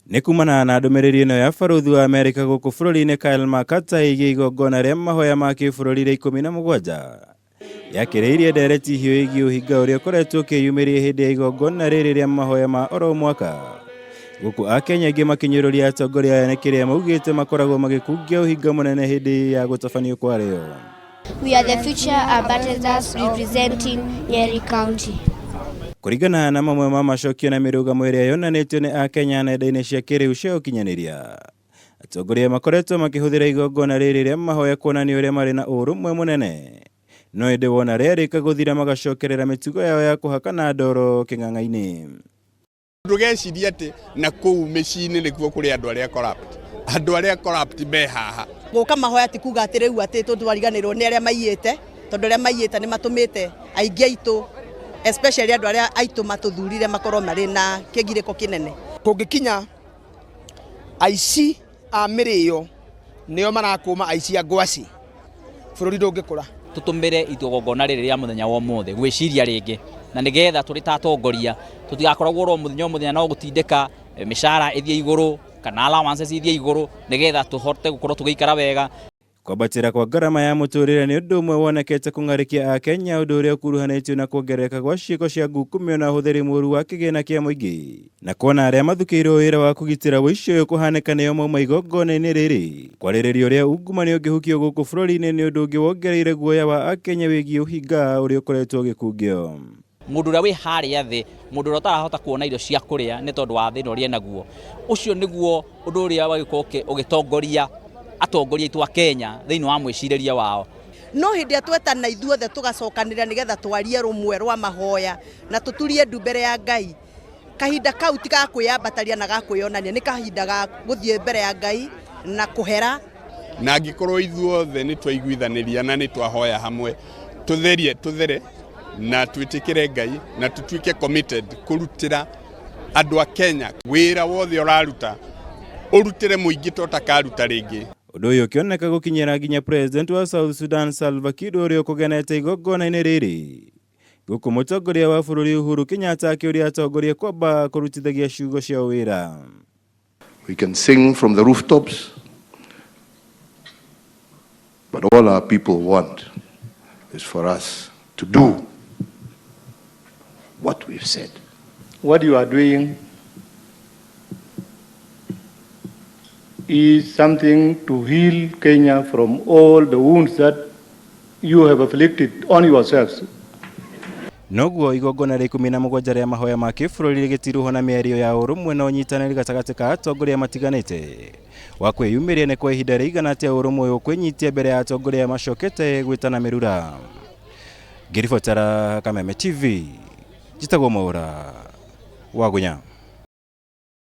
Nikumana na ndumiriri ino ya barũthi wa Amerika gũkũ bũrũri-inĩ Kyle McCarthy ĩgiĩ igongona rĩa mahoya ma kĩbũrũri rĩa 17 yakĩrĩirie ndereti hiũ ĩgiĩ ũhinga ũrĩa ũkoretwo ũkĩyumĩria hĩndĩ ya igongona rĩrĩ rĩa mahoya ma oro mwaka. Gũkũ Akenya aingĩ makinyũrũria atongoria aya nĩ kĩrĩa maugĩte makoragwo magĩkungia ũhinga mũnene hĩndĩ ya gũtabanio kwa rĩo. We are the future ambassadors representing Nyeri County. Kũringana na mamwe ma macokio na mĩrũgamo ĩrĩa yonanĩtio nĩ Akenya nenda-inĩ cia kĩrĩu cia ũkinyanĩria, atongoria makoretwo makĩhũthĩra igongona rĩrĩ rĩa mahoya kuonania ũrĩa marĩ na ũrũmwe mũnene, no ĩndĩ wona rĩarĩka gũthira magacokerera mĩtugo yao ya kũhakana ndoro kĩng'ang'a-inĩ. Ndũgecirie atĩ na kũu mĩciĩ-inĩ nĩkuo kũrĩ andũ arĩa corrupt be haha. Gũka mahoya ti kuga atĩ rĩu atĩ tũtwariganĩrwo nĩ arĩa maiyĩte, tondũ arĩa maiyĩte nĩ matũmĩte aingĩ aitũ, especially andũ arĩa aitũ matũthurire makorwo marĩ na kĩgirĩko kĩnene. Kũngĩkinya aici a mĩrĩo nĩo marakũma aici a ngwaci, bũrũri ndũngĩkũra. Tũtũmĩre igongona rĩrĩ rĩa mũthenya wa ũmũthĩ gwĩciria rĩngĩ, na nĩgetha tũrĩ ta atongoria tũtigakoragwo ro mũthenya no gũtindĩka mĩcara ĩthiĩ igũrũ kana allowances ĩthiĩ igũrũ, nĩgetha tũhote gũkorwo tũgĩikara wega. Kwambatĩra kwa ngarama ya mũtũrĩre nĩ ũndũ ũmwe wonekete kũng'arĩkia Akenya, ũndũ ũrĩa ũkuruhanĩtio na kuongerereka gwa ciĩko cia ngukumio na ũhũthĩri mũũru wa kĩgĩna kĩa mũingĩ, na kuona arĩa mathukĩirwo wĩra wa kũgitĩra ũici ũyũ kũhanĩka nĩo mauma igongona-inĩ rĩrĩ. Kwarĩrĩria ũrĩa ungumania ũngĩhukio gũkũ bũrũri-inĩ nĩ ũndũ ũngĩ wongereire guoya wa Akenya wĩgiĩ ũhinga ũrĩa ũkoretwo ũgĩkungio. Mũndũ ũrĩa wĩ harĩa thĩ, mũndũ ũrĩa ũtarahota kuona irio cia kũrĩa nĩ tondũ wa thĩna ũrĩa naguo, ũcio nĩguo ũndũ ũrĩa wagĩkorwo ũgĩtongoria atongoria aitũ a Kenya thĩinĩ wa mwĩcirĩrie wao. No hĩndĩ ya twetana ithuothe tũgacokanĩrĩra nĩgetha twarie rũmwe rwa mahoya na tũturie ndu mbere ya Ngai, kahinda kau ti ga kwĩyambataria na ga kwĩyonania, nĩ kahinda ga gũthiĩ mbere ya Ngai na kũhera. Na angĩkorwo ithuothe nĩ twaiguithanĩria na nĩ twahoya hamwe, tũthere na twĩtĩkĩre Ngai na tũtuĩke committed kũrutĩra andũ a Kenya wĩra wothe ũraruta, ũrutĩre mũingĩ totakaruta rĩngĩ. Ũndũ ũyũ ũkĩoneka gũkinyĩra nginya President wa South Sudan Salva Kiir ũrĩa ũkũgenete igongona-inĩ rĩrĩ, gũkũ mũtongoria wa bũrũri Uhuru Kenyatta akĩũria atongoria kwamba kũrutithagia ciugo cia wĩra. We can sing from the rooftops, but all our people want is for us to do what we've said. What you are doing is something to heal Kenya from all the wounds that you have afflicted on yourselves. Noguo igongona rĩa 17 rĩa mahoya ma kĩbũrũri rĩgĩtiruho na mĩario ya ũrũmwe na ũnyitanĩri gatagatĩ ka atongoria matiganĩte wa kwĩyumĩria nĩ kwa ihinda rĩigana atĩa ũrũmwe ũkwĩnyitia mbere ya atongoria macokete gwĩtana mĩrura. Ngĩribotera Kameme TV, njĩtagwo Mwaũra wa Gunya.